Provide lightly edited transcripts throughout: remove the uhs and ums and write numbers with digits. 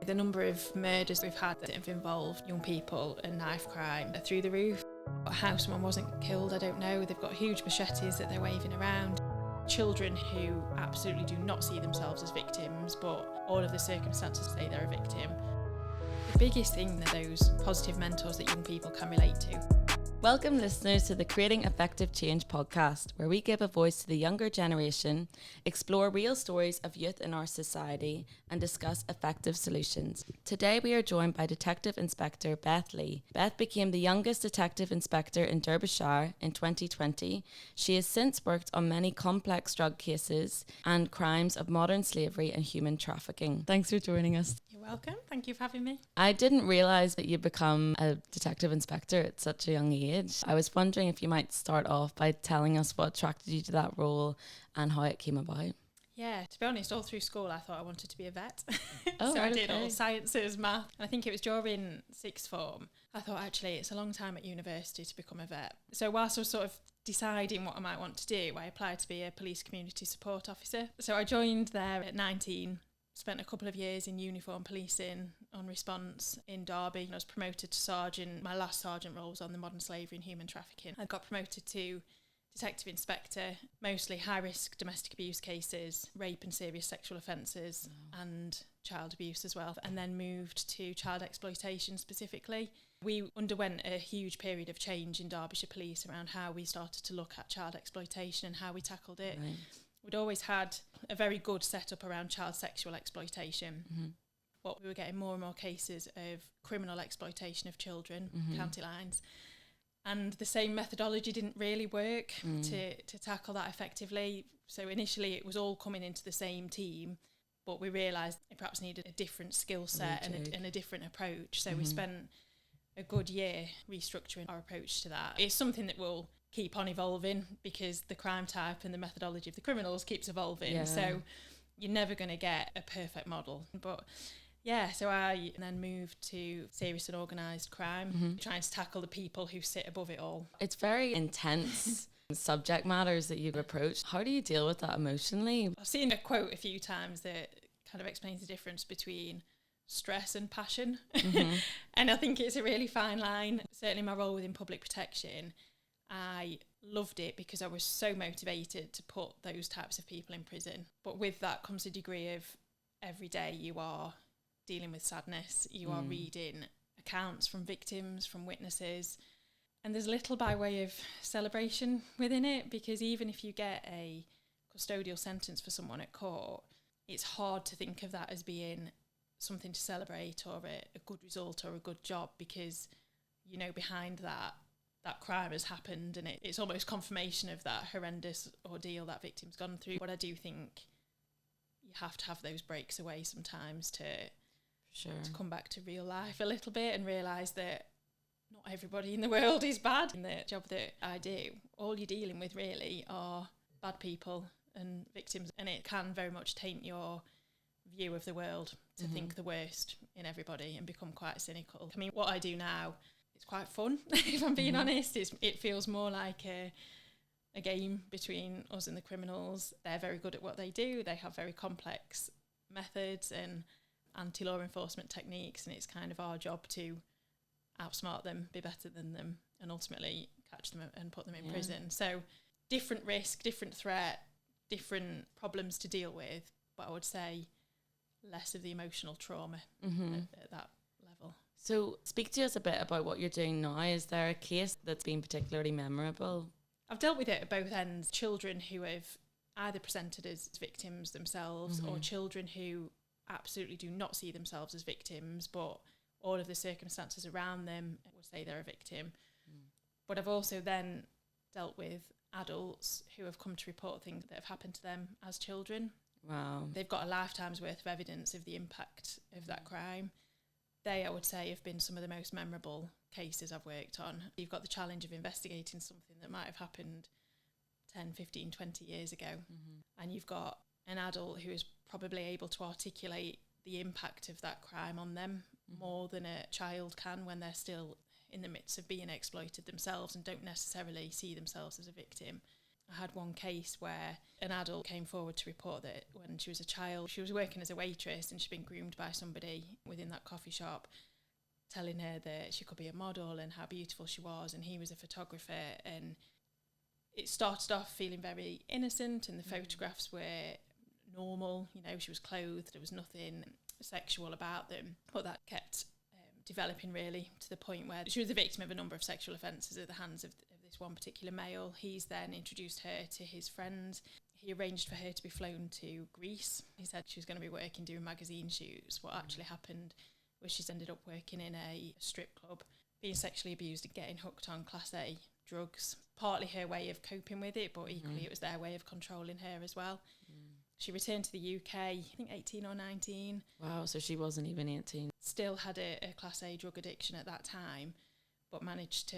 The number of murders we've had that have involved young people and knife crime are through the roof. How someone wasn't killed, I don't know. They've got huge machetes that they're waving around. Children who absolutely do not see themselves as victims, but all of the circumstances say they're a victim. The biggest thing are those positive mentors that young people can relate to. Welcome listeners to the Creating Effective Change podcast, where we give a voice to the younger generation, explore real stories of youth in our society, and discuss effective solutions. Today we are joined by Detective Inspector Beth Lee. Beth became the youngest detective inspector in Derbyshire in 2020. She has since worked on many complex drug cases and crimes of modern slavery and human trafficking. Thanks for joining us. You're welcome. Thank you for having me. I didn't realise that you'd become a detective inspector at such a young age. I was wondering if you might start off by telling us what attracted you to that role and how it came about. Yeah, to be honest, all through school I thought I wanted to be a vet. Oh, so right, I did okay. all sciences, math, and I think it was during sixth form I thought actually it's a long time at university to become a vet. So whilst I was sort of deciding what I might want to do, I applied to be a police community support officer. So I joined there at 19. Spent a couple of years in uniform policing on response in Derby. I was promoted to sergeant. My last sergeant role was on the modern slavery and human trafficking. I got promoted to detective inspector, mostly high-risk domestic abuse cases, rape and serious sexual offences, and child abuse as well, and then moved to child exploitation specifically. We underwent a huge period of change in Derbyshire Police around how we started to look at child exploitation and how we tackled it. Right. We'd always had a very good setup around child sexual exploitation. Mm-hmm. But we were getting more and more cases of criminal exploitation of children, county lines. And the same methodology didn't really work to tackle that effectively. So initially it was all coming into the same team, but we realised it perhaps needed a different skill set and a different approach. So we spent a good year restructuring our approach to that. It's something that will keep on evolving because the crime type and the methodology of the criminals keeps evolving. Yeah. So you're never going to get a perfect model. But yeah, so I then moved to serious and organised crime, trying to tackle the people who sit above it all. It's very intense subject matters that you've approached. How do you deal with that emotionally? I've seen a quote a few times that kind of explains the difference between stress and passion. And I think it's a really fine line. Certainly my role within public protection, I loved it because I was so motivated to put those types of people in prison. But with that comes a degree of every day you are dealing with sadness, you are reading accounts from victims, from witnesses, and there's little by way of celebration within it, because even if you get a custodial sentence for someone at court, it's hard to think of that as being something to celebrate or a good result or a good job, because you know behind that crime has happened, and it's almost confirmation of that horrendous ordeal that victim's gone through. But I do think you have to have those breaks away sometimes to come back to real life a little bit and realise that not everybody in the world is bad. In the job that I do, all you're dealing with really are bad people and victims, and it can very much taint your view of the world to think the worst in everybody and become quite cynical. I mean, what I do now, it's quite fun, if I'm being honest. It feels more like a game between us and the criminals. They're very good at what they do. They have very complex methods and anti-law enforcement techniques, and it's kind of our job to outsmart them, be better than them, and ultimately catch them and put them in prison. So different risk, different threat, different problems to deal with, but I would say less of the emotional trauma at that level. So speak to us a bit about what you're doing now. Is there a case that's been particularly memorable? I've dealt with it at both ends. Children who have either presented as victims themselves or children who absolutely do not see themselves as victims, but all of the circumstances around them would say they're a victim. But I've also then dealt with adults who have come to report things that have happened to them as children. Wow. They've got a lifetime's worth of evidence of the impact of that crime. They, I would say, have been some of the most memorable cases I've worked on. You've got the challenge of investigating something that might have happened 10, 15, 20 years ago. And you've got an adult who is probably able to articulate the impact of that crime on them more than a child can when they're still in the midst of being exploited themselves and don't necessarily see themselves as a victim. I had one case where an adult came forward to report that when she was a child, she was working as a waitress and she'd been groomed by somebody within that coffee shop, telling her that she could be a model and how beautiful she was, and he was a photographer. And it started off feeling very innocent, and the photographs were normal. You know, she was clothed, there was nothing sexual about them, but that kept developing really to the point where she was the victim of a number of sexual offences at the hands of this one particular male. He's then introduced her to his friends. He arranged for her to be flown to Greece. He said she was going to be working doing magazine shoots. What actually happened was she's ended up working in a strip club, being sexually abused and getting hooked on Class A drugs. Partly her way of coping with it, but equally it was their way of controlling her as well. She returned to the UK, I think 18 or 19. Wow, so she wasn't even 18. Still had a Class A drug addiction at that time, but managed to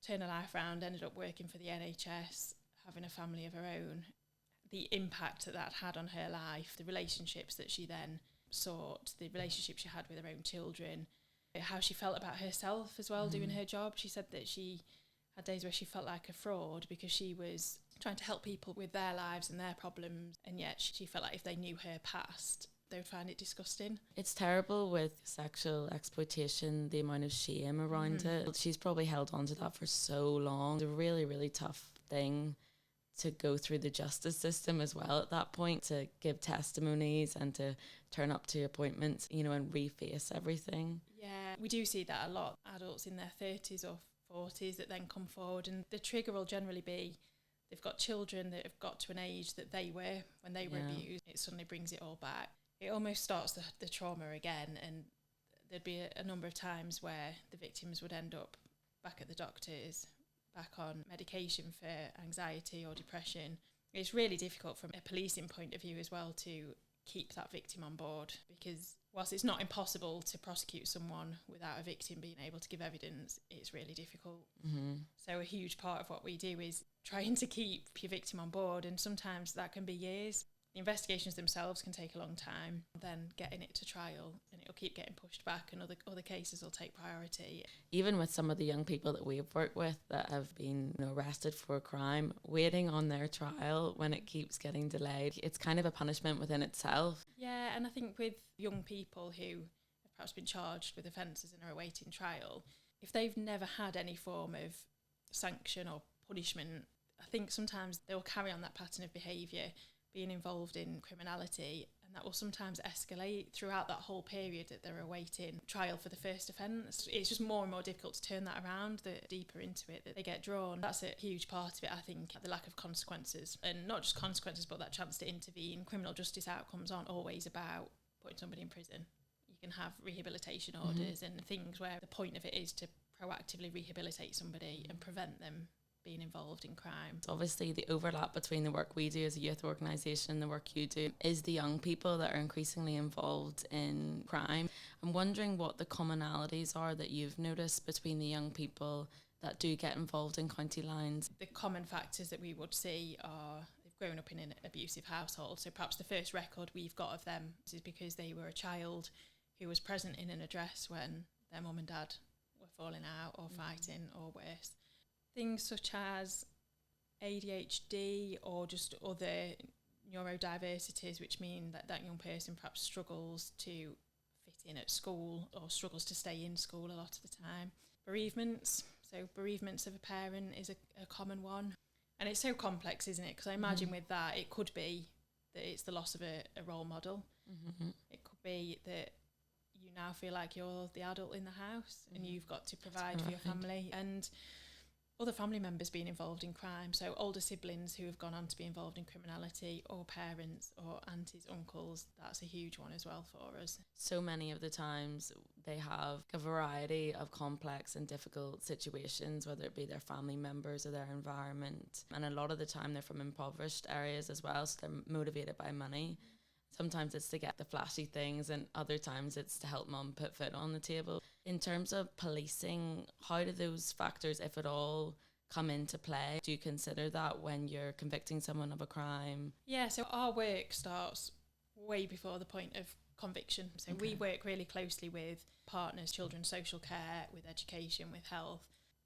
turn her life around, ended up working for the NHS, having a family of her own. The impact that had on her life, the relationships that she then sought, the relationship she had with her own children, how she felt about herself as well, doing her job. She said that she had days where she felt like a fraud because she was trying to help people with their lives and their problems, and yet she felt like if they knew her past, they would find it disgusting. It's terrible with sexual exploitation, the amount of shame around it. She's probably held on to that for so long. It's a really, really tough thing to go through the justice system as well at that point, to give testimonies and to turn up to appointments, you know, and reface everything. Yeah, we do see that a lot. Adults in their 30s or 40s that then come forward, and the trigger will generally be they've got children that have got to an age that they were when they were abused. It suddenly brings it all back. It almost starts the trauma again, and there'd be a number of times where the victims would end up back at the doctors, back on medication for anxiety or depression. It's really difficult from a policing point of view as well to keep that victim on board, because whilst it's not impossible to prosecute someone without a victim being able to give evidence, it's really difficult. So a huge part of what we do is trying to keep your victim on board, and sometimes that can be years. The investigations themselves can take a long time, then getting it to trial, and it'll keep getting pushed back, and other cases will take priority. Even with some of the young people that we've worked with that have been, you know, arrested for a crime, waiting on their trial when it keeps getting delayed, it's kind of a punishment within itself. Yeah, and I think with young people who have perhaps been charged with offences and are awaiting trial, if they've never had any form of sanction or punishment, I think sometimes they'll carry on that pattern of behaviour, being involved in criminality, and that will sometimes escalate throughout that whole period that they're awaiting trial for the first offence. It's just more and more difficult to turn that around, the deeper into it that they get drawn. That's a huge part of it, I think, the lack of consequences, and not just consequences but that chance to intervene. Criminal justice outcomes aren't always about putting somebody in prison. You can have rehabilitation orders and things where the point of it is to proactively rehabilitate somebody and prevent them being involved in crime. Obviously, the overlap between the work we do as a youth organisation and the work you do is the young people that are increasingly involved in crime. I'm wondering what the commonalities are that you've noticed between the young people that do get involved in county lines. The common factors that we would see are they've grown up in an abusive household, so perhaps the first record we've got of them is because they were a child who was present in an address when their mum and dad were falling out or fighting or worse. Things such as ADHD or just other neurodiversities, which mean that that young person perhaps struggles to fit in at school or struggles to stay in school a lot of the time. Bereavements, so bereavements of a parent is a common one. And it's so complex, isn't it? Because I imagine with that, it could be that it's the loss of a role model. It could be that you now feel like you're the adult in the house and you've got to provide for your family. And other family members being involved in crime, so older siblings who have gone on to be involved in criminality, or parents or aunties, uncles, that's a huge one as well for us. So many of the times they have a variety of complex and difficult situations, whether it be their family members or their environment, and a lot of the time they're from impoverished areas as well, so they're motivated by money. Sometimes it's to get the flashy things, and other times it's to help mum put food on the table. In terms of policing, how do those factors, if at all, come into play? Do you consider that when you're convicting someone of a crime? Yeah, so our work starts way before the point of conviction. So we work really closely with partners, children's social care, with education, with health.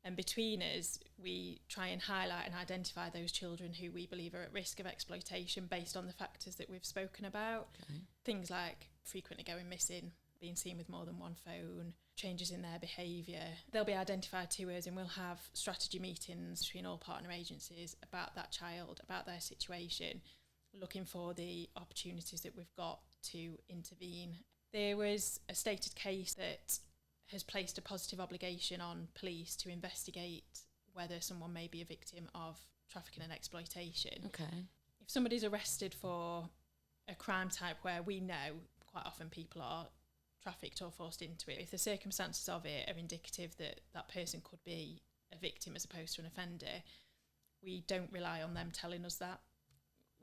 And between us, we try and highlight and identify those children who we believe are at risk of exploitation based on the factors that we've spoken about. Okay. Things like frequently going missing, being seen with more than one phone, changes in their behaviour. They'll be identified to us, and we'll have strategy meetings between all partner agencies about that child, about their situation, looking for the opportunities that we've got to intervene. There was a stated case that has placed a positive obligation on police to investigate whether someone may be a victim of trafficking and exploitation. Okay. If somebody's arrested for a crime type where we know quite often people are trafficked or forced into it, if the circumstances of it are indicative that that person could be a victim as opposed to an offender, we don't rely on them telling us that,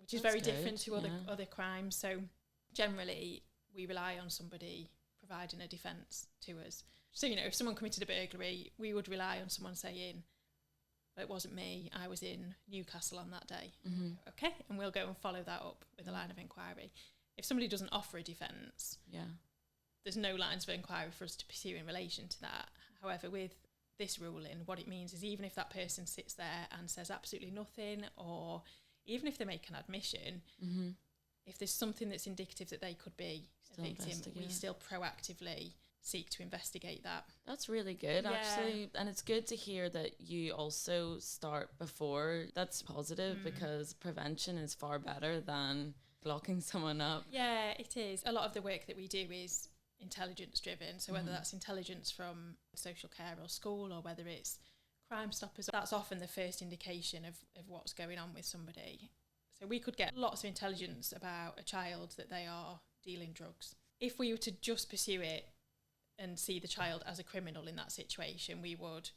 which is very different to other crimes. So generally, we rely on somebody providing a defence to us. So, you know, if someone committed a burglary, we would rely on someone saying, it wasn't me, I was in Newcastle on that day. Mm-hmm. Okay, and we'll go and follow that up with a line of inquiry. If somebody doesn't offer a defence, there's no lines of inquiry for us to pursue in relation to that. However, with this ruling, what it means is even if that person sits there and says absolutely nothing, or even if they make an admission, if there's something that's indicative that they could be a victim, we still proactively seek to investigate that. That's really good, actually. And it's good to hear that you also start before. That's positive because prevention is far better than locking someone up. Yeah, it is. A lot of the work that we do is intelligence driven. So whether that's intelligence from social care or school, or whether it's Crime Stoppers, that's often the first indication of what's going on with somebody. So we could get lots of intelligence about a child that they are dealing drugs. If we were to just pursue it and see the child as a criminal in that situation, we would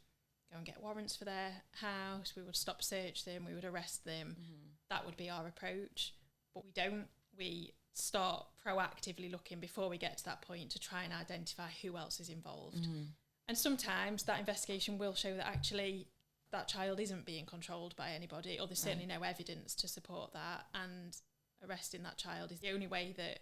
go and get warrants for their house, we would stop search them, we would arrest them. That would be our approach. But we don't. We start proactively looking before we get to that point to try and identify who else is involved. And sometimes that investigation will show that actually that child isn't being controlled by anybody, or there's certainly no evidence to support that, and arresting that child is the only way that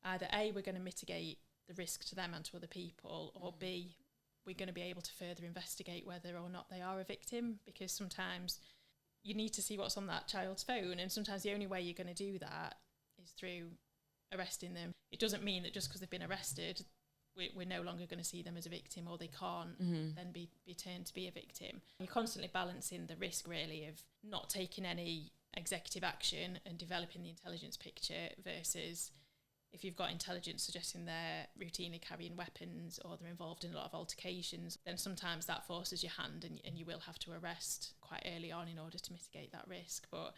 either A, we're going to mitigate the risk to them and to other people, or B, we're going to be able to further investigate whether or not they are a victim, because sometimes you need to see what's on that child's phone, and sometimes the only way you're going to do that is through arresting them. It doesn't mean that just because they've been arrested, we're no longer going to see them as a victim, or they can't then be turned to be a victim. You're constantly balancing the risk, really, of not taking any executive action and developing the intelligence picture versus if you've got intelligence suggesting they're routinely carrying weapons or they're involved in a lot of altercations, then sometimes that forces your hand and you will have to arrest quite early on in order to mitigate that risk. But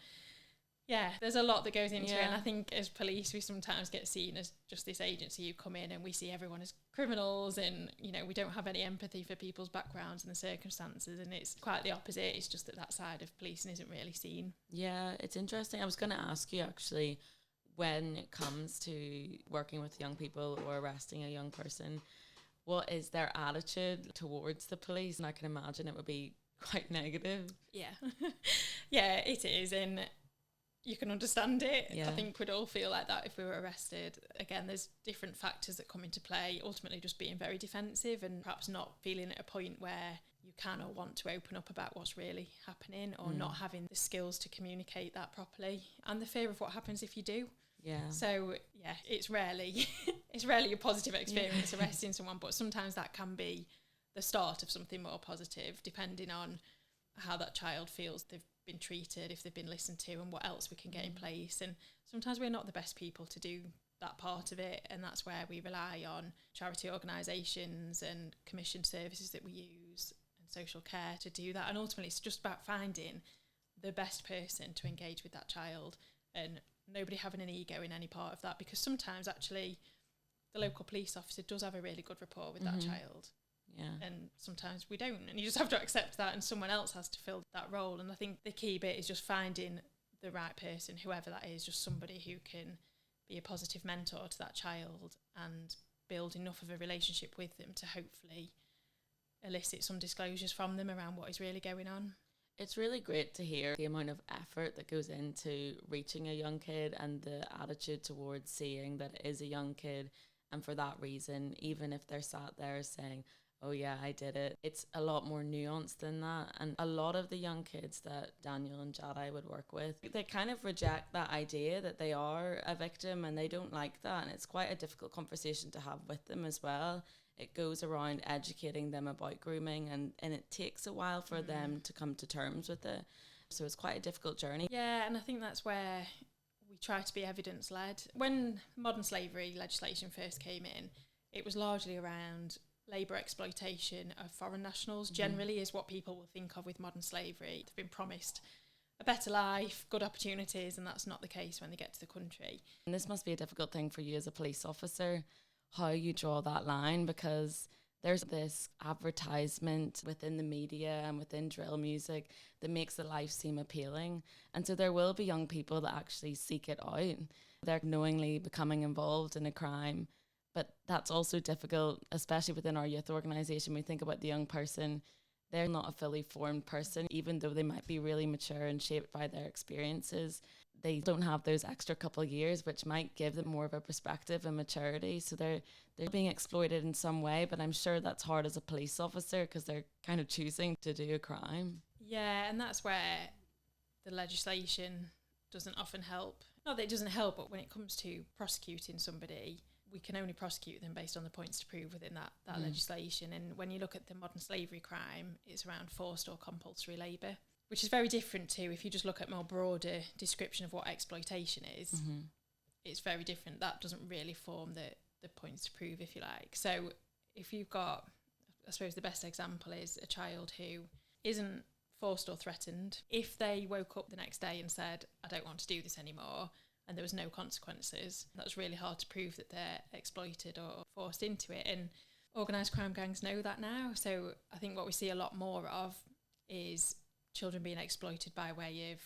yeah, there's a lot that goes into it, and I think as police we sometimes get seen as just this agency who come in and we see everyone as criminals, and you know, we don't have any empathy for people's backgrounds and the circumstances, and it's quite the opposite. It's just that side of policing isn't really seen. Yeah, it's interesting. I was going to ask you actually, when it comes to working with young people or arresting a young person, what is their attitude towards the police? And I can imagine it would be quite negative. Yeah, yeah, it is, and you can understand it. I think we'd all feel like that if we were arrested. Again, there's different factors that come into play, ultimately just being very defensive and perhaps not feeling at a point where you can or want to open up about what's really happening, or not having the skills to communicate that properly, and the fear of what happens if you do. Yeah. So yeah, it's rarely a positive experience arresting someone, but sometimes that can be the start of something more positive, depending on how that child feels they've been treated, if they've been listened to, and what else we can get in place. And sometimes we're not the best people to do that part of it, and that's where we rely on charity organisations and commissioned services that we use and social care to do that. And ultimately it's just about finding the best person to engage with that child, and nobody having an ego in any part of that, because sometimes actually the local police officer does have a really good rapport with that child. Yeah. And sometimes we don't, and you just have to accept that, and someone else has to fill that role. And I think the key bit is just finding the right person, whoever that is, just somebody who can be a positive mentor to that child and build enough of a relationship with them to hopefully elicit some disclosures from them around what is really going on. It's really great to hear the amount of effort that goes into reaching a young kid and the attitude towards seeing that it is a young kid. And for that reason, even if they're sat there saying, oh yeah, I did it. It's a lot more nuanced than that. And a lot of the young kids that Daniel and Jadi would work with, they kind of reject that idea that they are a victim, and they don't like that. And it's quite a difficult conversation to have with them as well. It goes around educating them about grooming, and it takes a while for them to come to terms with it. So it's quite a difficult journey. Yeah, and I think that's where we try to be evidence-led. When modern slavery legislation first came in, it was largely around labour exploitation of foreign nationals, generally is what people will think of with modern slavery. They've been promised a better life, good opportunities, and that's not the case when they get to the country. And this must be a difficult thing for you as a police officer, how you draw that line, because there's this advertisement within the media and within drill music that makes the life seem appealing. And so there will be young people that actually seek it out. They're knowingly becoming involved in a crime. But that's also difficult, especially within our youth organisation. We think about the young person, they're not a fully formed person, even though they might be really mature and shaped by their experiences. They don't have those extra couple of years, which might give them more of a perspective and maturity. So they're being exploited in some way, but I'm sure that's hard as a police officer because they're kind of choosing to do a crime. Yeah, and that's where the legislation doesn't often help. Not that it doesn't help, but when it comes to prosecuting somebody, we can only prosecute them based on the points to prove within that legislation. And when you look at the modern slavery crime, it's around forced or compulsory labour, which is very different to if you just look at more broader description of what exploitation is. It's very different. That doesn't really form the points to prove, if you like. So if you've got, I suppose the best example is a child who isn't forced or threatened. If they woke up the next day and said, I don't want to do this anymore, and there was no consequences, that's really hard to prove that they're exploited or forced into it. And organised crime gangs know that now. So I think what we see a lot more of is children being exploited by way of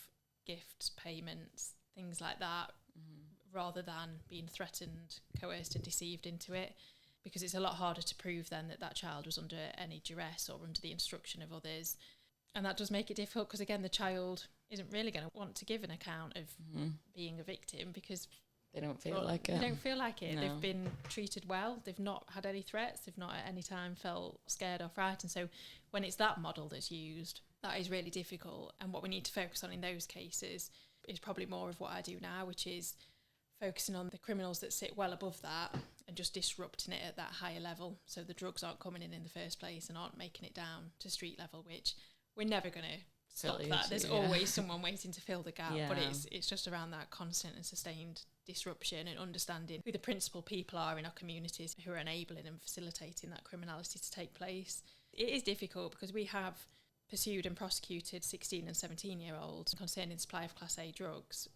gifts, payments, things like that, rather than being threatened, coerced and deceived into it, because it's a lot harder to prove then that child was under any duress or under the instruction of others. And that does make it difficult because, again, the child isn't really going to want to give an account of being a victim because they don't feel like it. They don't feel like it. No. They've been treated well. They've not had any threats. They've not at any time felt scared or frightened. So when it's that model that's used, that is really difficult. And what we need to focus on in those cases is probably more of what I do now, which is focusing on the criminals that sit well above that and just disrupting it at that higher level. So the drugs aren't coming in the first place and aren't making it down to street level, which we're never going to stop that. There's always someone waiting to fill the gap, but it's just around that constant and sustained disruption and understanding who the principal people are in our communities who are enabling and facilitating that criminality to take place. It is difficult because we have pursued and prosecuted 16 and 17-year-olds concerning supply of Class A drugs,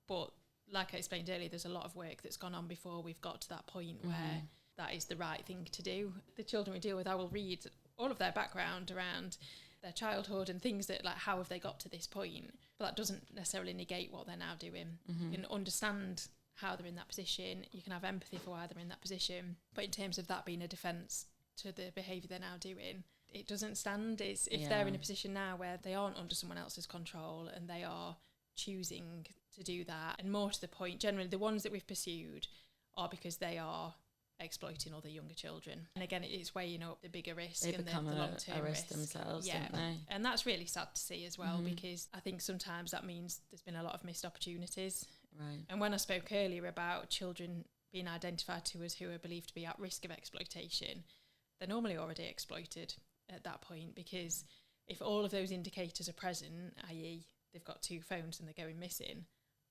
but like I explained earlier, there's a lot of work that's gone on before we've got to that point where that is the right thing to do. The children we deal with, I will read all of their background around their childhood and things that, like, how have they got to this point? But that doesn't necessarily negate what they're now doing. You can understand how they're in that position. You can have empathy for why they're in that position. But in terms of that being a defence to the behaviour they're now doing, it doesn't stand. It's if they're in a position now where they aren't under someone else's control and they are choosing to do that, and more to the point, generally the ones that we've pursued are because they are exploiting other younger children. And again, it's weighing up the bigger risk and the long-term a risk themselves, don't they? And that's really sad to see as well, because I think sometimes that means there's been a lot of missed opportunities. Right. And when I spoke earlier about children being identified to us who are believed to be at risk of exploitation, they're normally already exploited at that point, because if all of those indicators are present, i.e. they've got 2 phones and they're going missing,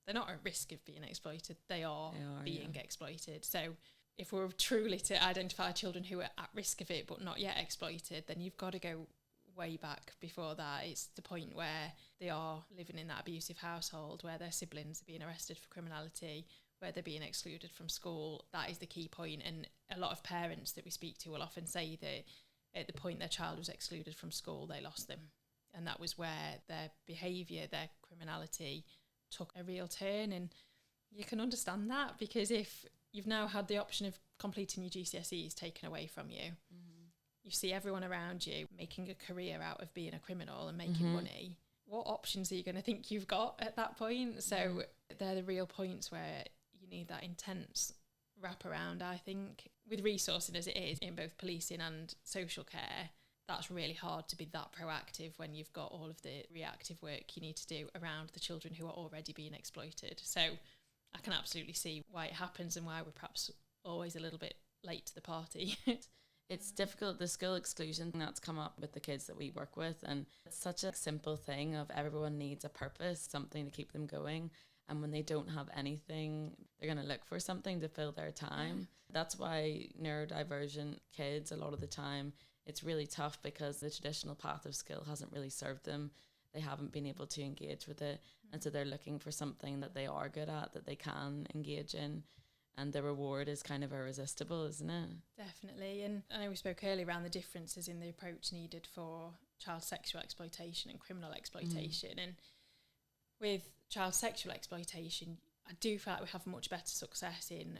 they're not at risk of being exploited, they are being exploited. So if we're truly to identify children who are at risk of it but not yet exploited, then you've got to go way back before that. It's the point where they are living in that abusive household, where their siblings are being arrested for criminality, where they're being excluded from school. That is the key point. And a lot of parents that we speak to will often say that at the point their child was excluded from school, they lost them. And that was where their behaviour, their criminality took a real turn. And you can understand that, because if you've now had the option of completing your GCSEs taken away from you, you see everyone around you making a career out of being a criminal and making money, what options are you going to think you've got at that point? So they're the real points where you need that intense wraparound, I think. with resourcing as it is in both policing and social care, that's really hard to be that proactive when you've got all of the reactive work you need to do around the children who are already being exploited. So I can absolutely see why it happens and why we're perhaps always a little bit late to the party. It's difficult, the school exclusion thing that's come up with the kids that we work with, and it's such a simple thing of everyone needs a purpose, something to keep them going, and when they don't have anything, they're going to look for something to fill their time. That's why neurodivergent kids, a lot of the time, it's really tough because the traditional path of skill hasn't really served them. They haven't been able to engage with it, and so they're looking for something that they are good at, that they can engage in. And the reward is kind of irresistible, isn't it? Definitely. And I know we spoke earlier around the differences in the approach needed for child sexual exploitation and criminal exploitation. And with child sexual exploitation, I do feel like we have much better success in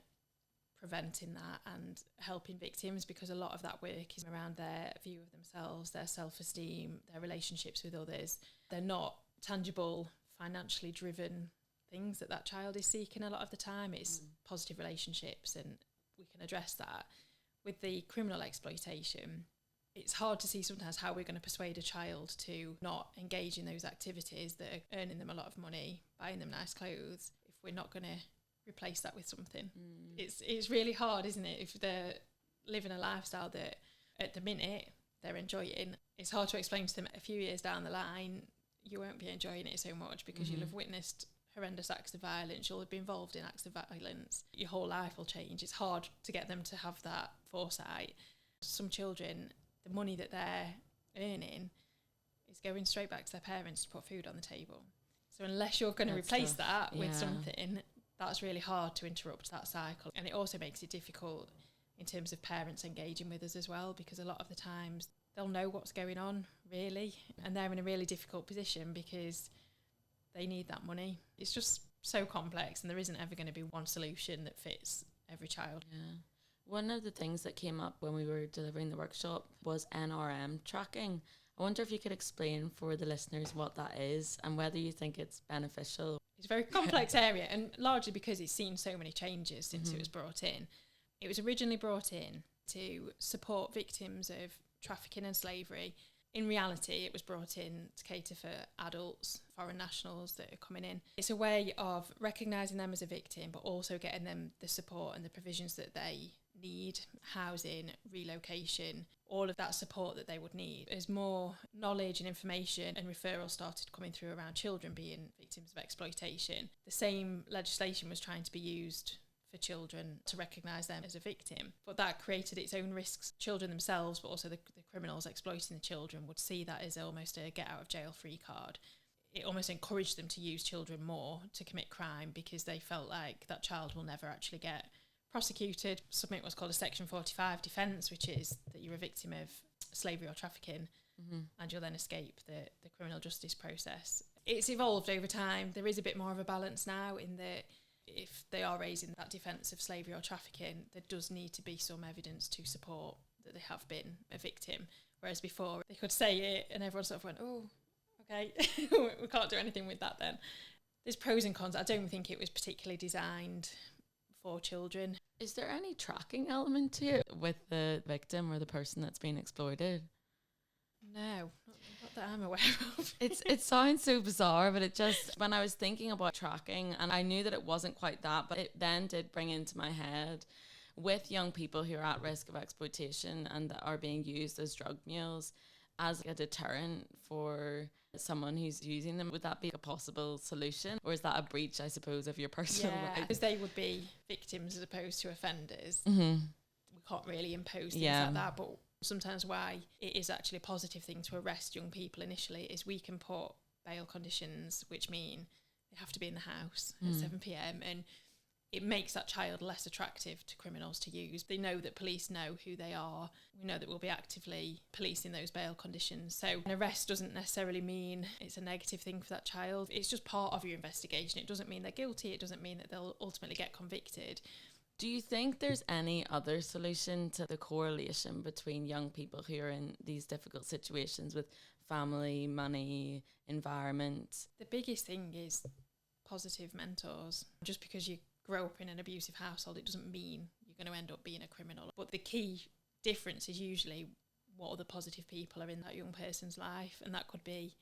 preventing that and helping victims, because a lot of that work is around their view of themselves, their self-esteem, their relationships with others. They're not tangible, financially driven things that child is seeking a lot of the time. It's positive relationships, and we can address that. With the criminal exploitation, it's hard to see sometimes how we're going to persuade a child to not engage in those activities that are earning them a lot of money, buying them nice clothes, if we're not going to replace that with something. It's really hard, isn't it? If they're living a lifestyle that at the minute they're enjoying, it's hard to explain to them a few years down the line you won't be enjoying it so much because you'll have witnessed horrendous acts of violence, you'll be involved in acts of violence, your whole life will change. It's hard to get them to have that foresight. Some children, the money that they're earning is going straight back to their parents to put food on the table. So unless you're going to replace that with something, that's really hard to interrupt that cycle. And it also makes it difficult in terms of parents engaging with us as well, because a lot of the times they'll know what's going on, really, and they're in a really difficult position because they need that money. It's just so complex, and there isn't ever going to be one solution that fits every child. Yeah. One of the things that came up when we were delivering the workshop was NRM tracking. I wonder if you could explain for the listeners what that is and whether you think it's beneficial. It's a very complex area, and largely because it's seen so many changes since it was brought in. It was originally brought in to support victims of trafficking and slavery. In reality, it was brought in to cater for adults, foreign nationals that are coming in. It's a way of recognising them as a victim, but also getting them the support and the provisions that they need, housing, relocation, all of that support that they would need. As more knowledge and information and referrals started coming through around children being victims of exploitation, the same legislation was trying to be used for children to recognise them as a victim. But that created its own risks. Children themselves, but also the criminals exploiting the children, would see that as almost a get out of jail free card. It almost encouraged them to use children more to commit crime because they felt like that child will never actually get prosecuted, submit what's called a Section 45 defence, which is that you're a victim of slavery or trafficking and you'll then escape the criminal justice process. It's evolved over time. There is a bit more of a balance now in that if they are raising that defence of slavery or trafficking, there does need to be some evidence to support that they have been a victim. Whereas before, they could say it and everyone sort of went, oh, okay, we can't do anything with that then. There's pros and cons. I don't think it was particularly designed for children. Is there any tracking element to it with the victim or the person that's being exploited? No, not that I'm aware of. It sounds so bizarre, but it just, when I was thinking about tracking, and I knew that it wasn't quite that, but it then did bring into my head with young people who are at risk of exploitation and that are being used as drug mules as a deterrent for someone who's using them. Would that be a possible solution, or is that a breach, I suppose, of your personal rights? Because they would be victims as opposed to offenders. Mm-hmm. We can't really impose things like that, but sometimes why it is actually a positive thing to arrest young people initially is we can put bail conditions, which mean they have to be in the house at 7 p.m, and it makes that child less attractive to criminals to use. They know that police know who they are. We know that we'll be actively policing those bail conditions. So an arrest doesn't necessarily mean it's a negative thing for that child. It's just part of your investigation. It doesn't mean they're guilty. It doesn't mean that they'll ultimately get convicted. Do you think there's any other solution to the correlation between young people who are in these difficult situations with family, money, environment? The biggest thing is positive mentors. Just because you grow up in an abusive household, it doesn't mean you're going to end up being a criminal. But the key difference is usually what other positive people are in that young person's life, and that could be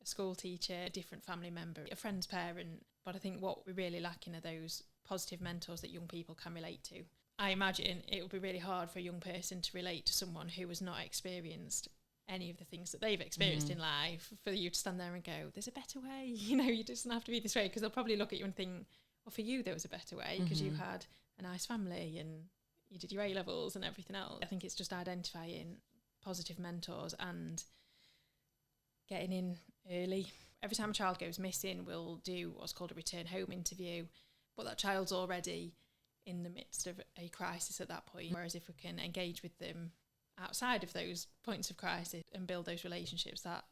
a school teacher, a different family member, a friend's parent. But I think what we're really lacking are those positive mentors that young people can relate to. I imagine it would be really hard for a young person to relate to someone who has not experienced any of the things that they've experienced in life, for you to stand there and go, there's a better way, you know, you doesn't have to be this way, because they'll probably look at you and think, well, for you there was a better way because you had a nice family and you did your A-levels and everything else. I think it's just identifying positive mentors and getting in early. Every time a child goes missing, we'll do what's called a return home interview, but that child's already in the midst of a crisis at that point. Whereas if we can engage with them outside of those points of crisis and build those relationships, that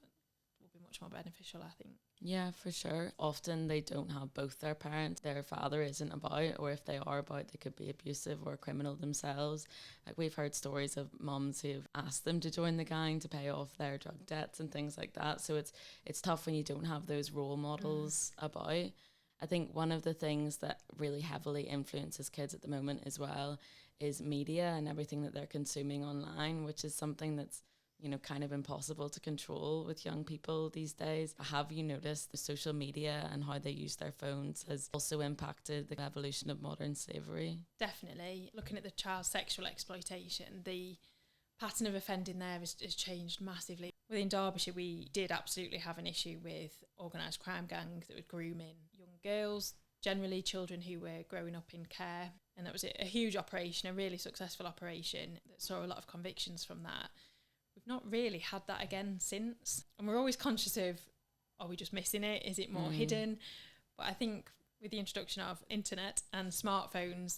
will be much more beneficial, I think. Yeah, for sure. Often they don't have both their parents. Their father isn't about, or if they are about, they could be abusive or criminal themselves. Like, we've heard stories of mums who've asked them to join the gang to pay off their drug debts and things like that. So it's tough when you don't have those role models about. I think one of the things that really heavily influences kids at the moment as well is media and everything that they're consuming online, which is something that's, you know, kind of impossible to control with young people these days. Have you noticed the social media and how they use their phones has also impacted the evolution of modern slavery? Definitely. Looking at the child sexual exploitation, the pattern of offending there has changed massively. Within Derbyshire, we did absolutely have an issue with organised crime gangs that were grooming young girls, generally children who were growing up in care. And that was a huge operation, a really successful operation that saw a lot of convictions from that. We've not really had that again since. And we're always conscious of, are we just missing it? Is it more hidden? But I think with the introduction of internet and smartphones,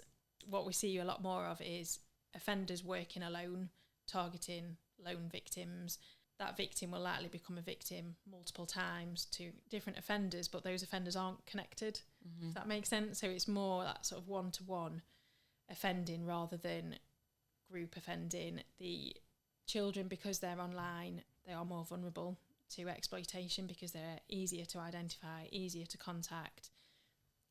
what we see a lot more of is offenders working alone, targeting lone victims. That victim will likely become a victim multiple times to different offenders, but those offenders aren't connected, if that makes sense. So it's more that sort of one-to-one offending rather than group offending. The children, because they're online, they are more vulnerable to exploitation because they're easier to identify, easier to contact.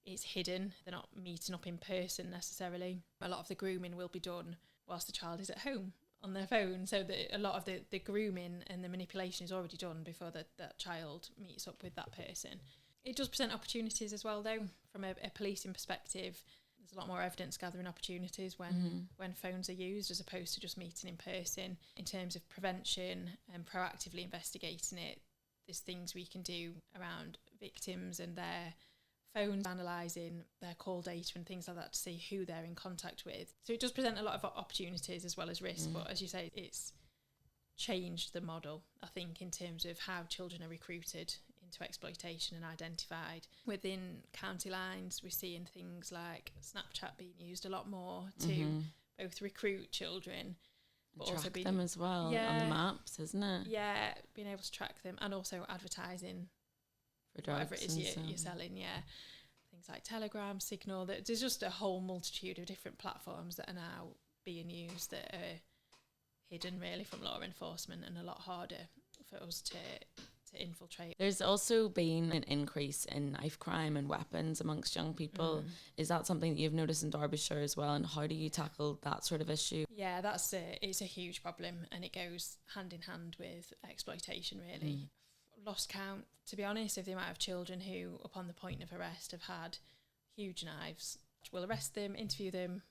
It's hidden. They're not meeting up in person necessarily. A lot of the grooming will be done whilst the child is at home on their phone, so that a lot of the grooming and the manipulation is already done before that child meets up with that person. It does present opportunities as well, though, from a policing perspective. There's a lot more evidence gathering opportunities when phones are used as opposed to just meeting in person. In terms of prevention and proactively investigating it, there's things we can do around victims and their phones, analysing their call data and things like that to see who they're in contact with. So it does present a lot of opportunities as well as risks, but as you say, it's changed the model, I think, in terms of how children are recruited into exploitation and identified. Within county lines, we're seeing things like Snapchat being used a lot more to both recruit children, but track also them as well on the maps, isn't it? Yeah, being able to track them, and also advertising for drugs, whatever it is you're selling, things like Telegram, Signal. There's just a whole multitude of different platforms that are now being used that are hidden really from law enforcement and a lot harder for us to infiltrate. There's also been an increase in knife crime and weapons amongst young people. Is that something that you've noticed in Derbyshire as well, and how do you tackle that sort of issue? Yeah, it's a huge problem, and it goes hand in hand with exploitation really. Lost count, to be honest, of the amount of children who, upon the point of arrest, have had huge knives. We'll arrest them, interview them,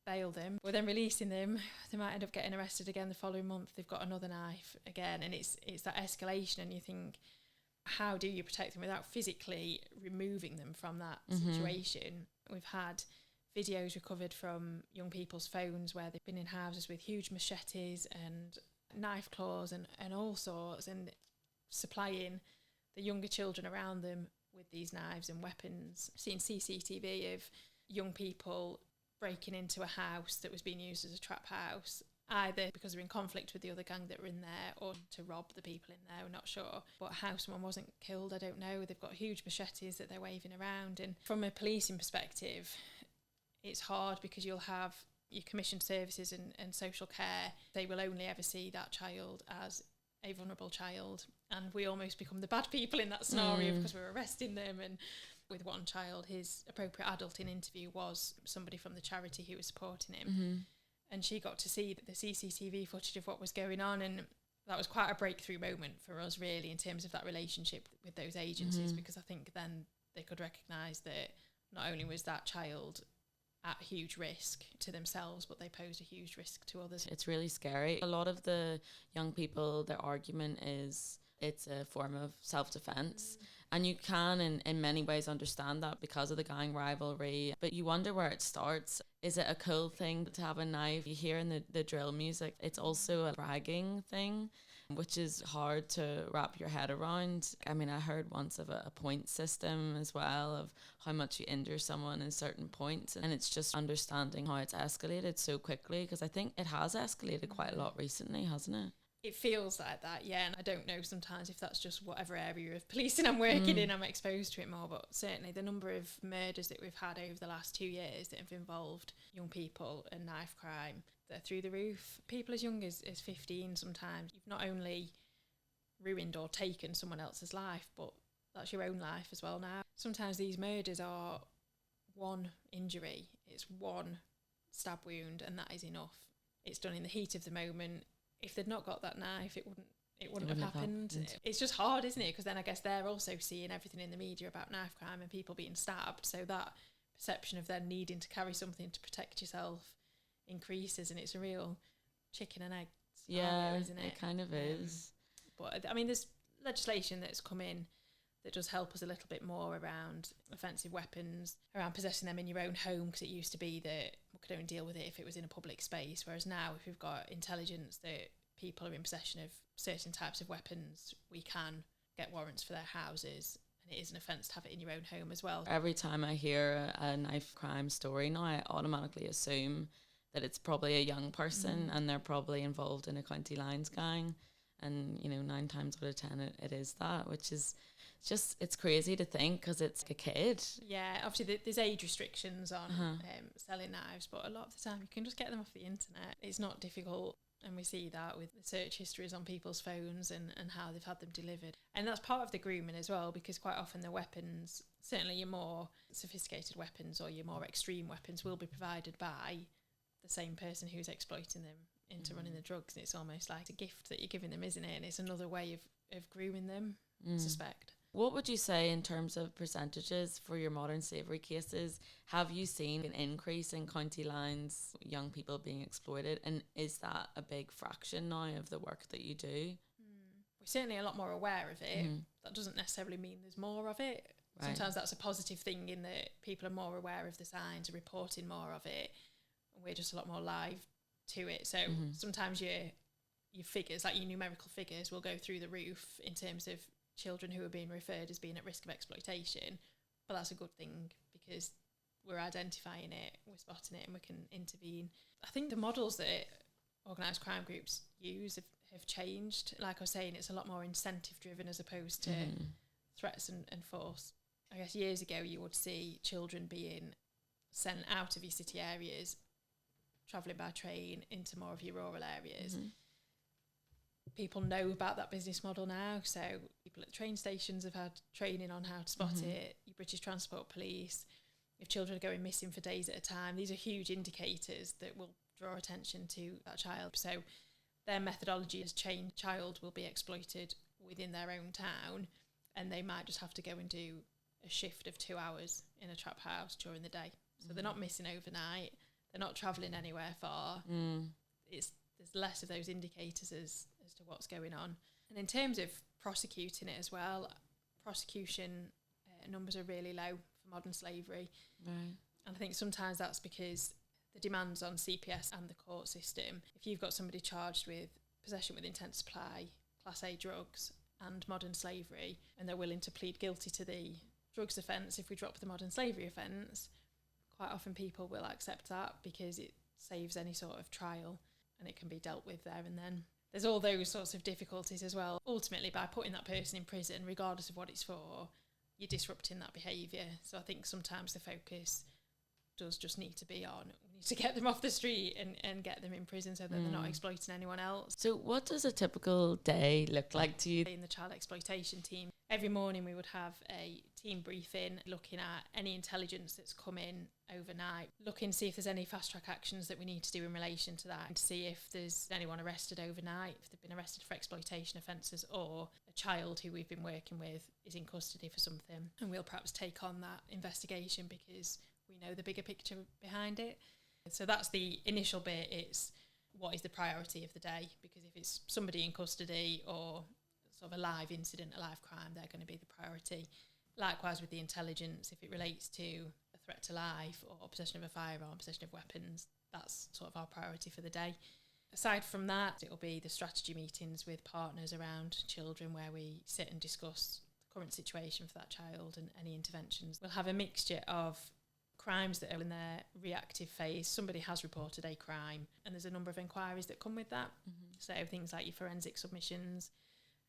bail them. We're then releasing them. They might end up getting arrested again the following month. They've got another knife again, and it's that escalation. And you think, how do you protect them without physically removing them from that situation? We've had videos recovered from young people's phones where they've been in houses with huge machetes and knife claws and all sorts, and supplying the younger children around them with these knives and weapons. Seeing CCTV of young people breaking into a house that was being used as a trap house, either because they're in conflict with the other gang that were in there or to rob the people in there, we're not sure. But how someone wasn't killed, I don't know. They've got huge machetes that they're waving around. And from a policing perspective, it's hard because you'll have your commissioned services and social care. They will only ever see that child as a vulnerable child, and we almost become the bad people in that scenario because we're arresting them and with one child, his appropriate adult in interview was somebody from the charity who was supporting him. Mm-hmm. And she got to see the CCTV footage of what was going on, and that was quite a breakthrough moment for us, really, in terms of that relationship with those agencies, because I think then they could recognise that not only was that child at huge risk to themselves, but they posed a huge risk to others. It's really scary. A lot of the young people, their argument is it's a form of self-defense. And you can, in many ways, understand that because of the gang rivalry. But you wonder where it starts. Is it a cool thing to have a knife? You hear in the drill music, it's also a bragging thing, which is hard to wrap your head around. I mean, I heard once of a point system as well, of how much you injure someone in certain points. And it's just understanding how it's escalated so quickly, because I think it has escalated quite a lot recently, hasn't it? It feels like that, yeah, and I don't know sometimes if that's just whatever area of policing I'm working in, I'm exposed to it more, but certainly the number of murders that we've had over the last 2 years that have involved young people and knife crime, they're through the roof. People as young as 15 sometimes, you've not only ruined or taken someone else's life, but that's your own life as well now. Sometimes these murders are one injury, it's one stab wound, and that is enough. It's done in the heat of the moment. If they'd not got that knife, it wouldn't have happened. It's just hard, isn't it? Because then I guess they're also seeing everything in the media about knife crime and people being stabbed. So that perception of them needing to carry something to protect yourself increases, and it's a real chicken and egg scenario, isn't it? It kind of is. But I mean, there's legislation that's come in that does help us a little bit more around offensive weapons, around possessing them in your own home, because it used to be that we could only deal with it if it was in a public space, whereas now if we've got intelligence that people are in possession of certain types of weapons, we can get warrants for their houses, and it is an offence to have it in your own home as well. Every time I hear a knife crime story now, I automatically assume that it's probably a young person and they're probably involved in a county lines gang, and 9 times out of 10 it is that, which is just, it's crazy to think, because it's a kid. Yeah, obviously there's age restrictions on selling knives, but a lot of the time you can just get them off the internet. It's not difficult, and we see that with the search histories on people's phones and how they've had them delivered. And that's part of the grooming as well, because quite often the weapons, certainly your more sophisticated weapons or your more extreme weapons, will be provided by the same person who's exploiting them into running the drugs. And it's almost like a gift that you're giving them, isn't it? And it's another way of grooming them, I suspect. What would you say in terms of percentages for your modern slavery cases? Have you seen an increase in county lines, young people being exploited? And is that a big fraction now of the work that you do? We're certainly a lot more aware of it. That doesn't necessarily mean there's more of it. Right. Sometimes that's a positive thing, in that people are more aware of the signs, are reporting more of it, and we're just a lot more live to it. So sometimes your figures, like your numerical figures, will go through the roof in terms of children who are being referred as being at risk of exploitation, but that's a good thing, because we're identifying it, we're spotting it, and we can intervene. I think the models that organised crime groups use have changed. Like I was saying, it's a lot more incentive driven as opposed to threats and force. I guess years ago you would see children being sent out of your city areas, travelling by train into more of your rural areas. People know about that business model now, so people at the train stations have had training on how to spot it. Your British Transport Police, if children are going missing for days at a time, these are huge indicators that will draw attention to that child. So their methodology has changed. Child will be exploited within their own town, and they might just have to go and do a shift of 2 hours in a trap house during the day. So they're not missing overnight, they're not travelling anywhere far. There's less of those indicators as to what's going on. And in terms of prosecuting it as well, prosecution numbers are really low for modern slavery. Right. And I think sometimes that's because the demands on CPS and the court system, if you've got somebody charged with possession with intent to supply Class A drugs and modern slavery, and they're willing to plead guilty to the drugs offence, if we drop the modern slavery offence, quite often people will accept that because it saves any sort of trial and it can be dealt with there and then. There's all those sorts of difficulties as well. Ultimately, by putting that person in prison, regardless of what it's for, you're disrupting that behaviour. So I think sometimes the focus does just need to be on, we need to get them off the street and get them in prison so that they're not exploiting anyone else. So what does a typical day look like to you? In the child exploitation team, every morning we would have a team briefing looking at any intelligence that's come in overnight, looking to see if there's any fast track actions that we need to do in relation to that, and to see if there's anyone arrested overnight, if they've been arrested for exploitation offences, or a child who we've been working with is in custody for something. And we'll perhaps take on that investigation because we know the bigger picture behind it. So that's the initial bit. It's what is the priority of the day, because if it's somebody in custody or sort of a live incident, a live crime, they're going to be the priority. Likewise with the intelligence, if it relates to a threat to life or possession of a firearm, possession of weapons, that's sort of our priority for the day. Aside from that, it'll be the strategy meetings with partners around children where we sit and discuss the current situation for that child and any interventions. We'll have a mixture of crimes that are in their reactive phase. Somebody has reported a crime and there's a number of inquiries that come with that. So things like your forensic submissions,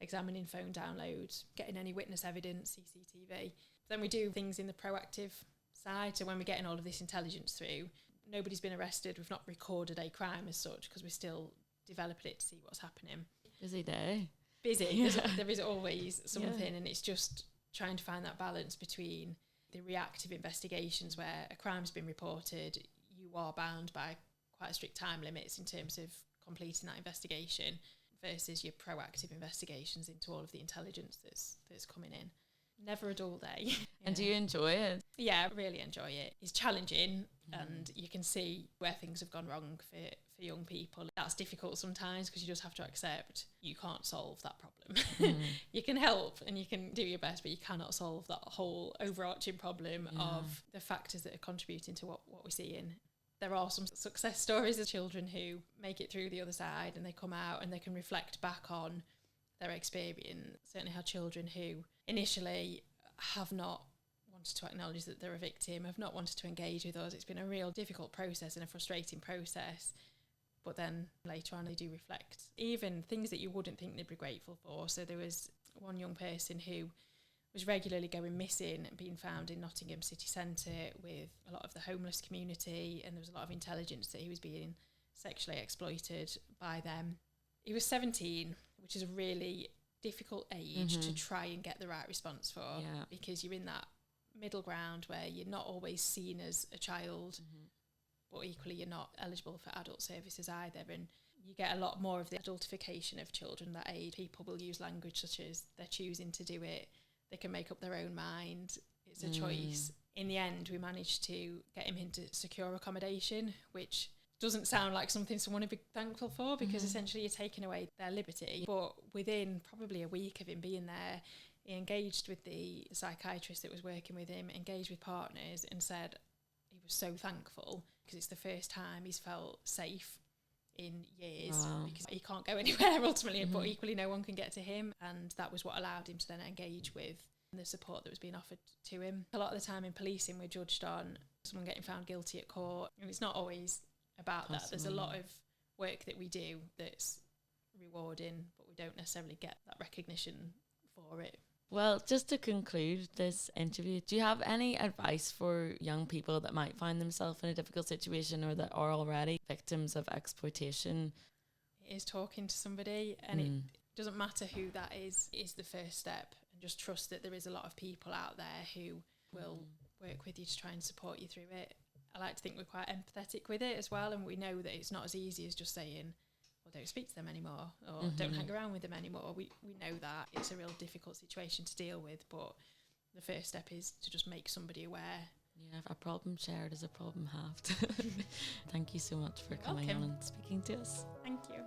examining phone downloads, getting any witness evidence, CCTV. Then we do things in the proactive side. So when we're getting all of this intelligence through, nobody's been arrested, we've not recorded a crime as such because we're still developing it to see what's happening. Busy day. Busy. Yeah. There is always something, and it's just trying to find that balance between the reactive investigations where a crime's been reported, you are bound by quite strict time limits in terms of completing that investigation, versus your proactive investigations into all of the intelligence that's coming in. Never a dull day. And do you enjoy it? Yeah, I really enjoy it. It's challenging, and you can see where things have gone wrong for young people. That's difficult sometimes because you just have to accept you can't solve that problem. You can help and you can do your best, but you cannot solve that whole overarching problem of the factors that are contributing to what we're seeing. There are some success stories of children who make it through the other side and they come out and they can reflect back on their experience. Certainly had children who initially have not wanted to acknowledge that they're a victim, have not wanted to engage with us. It's been a real difficult process and a frustrating process. But then later on they do reflect. Even things that you wouldn't think they'd be grateful for. So there was one young person who was regularly going missing and being found in Nottingham city centre with a lot of the homeless community, and there was a lot of intelligence that he was being sexually exploited by them. He was 17, which is a really difficult age to try and get the right response for, because you're in that middle ground where you're not always seen as a child, but equally you're not eligible for adult services either, and you get a lot more of the adultification of children that age. People will use language such as they're choosing to do it, they can make up their own mind, it's a choice. In the end, we managed to get him into secure accommodation, which doesn't sound like something someone would be thankful for, because essentially you're taking away their liberty. But within probably a week of him being there, he engaged with the psychiatrist that was working with him, engaged with partners, and said he was so thankful because it's the first time he's felt safe in years, because he can't go anywhere ultimately, but equally no one can get to him, and that was what allowed him to then engage with the support that was being offered to him. A lot of the time in policing we're judged on someone getting found guilty at court, and it's not always about that. There's a lot of work that we do that's rewarding, but we don't necessarily get that recognition for it. Well, just to conclude this interview, do you have any advice for young people that might find themselves in a difficult situation or that are already victims of exploitation? It is talking to somebody, and it doesn't matter who that is the first step, and just trust that there is a lot of people out there who will work with you to try and support you through it. I like to think we're quite empathetic with it as well, and we know that it's not as easy as just saying, well, don't speak to them anymore, or don't hang around with them anymore. We know that it's a real difficult situation to deal with, but the first step is to just make somebody aware. Yeah, a problem shared is a problem halved. Thank you so much for coming on and speaking to us. Thank you.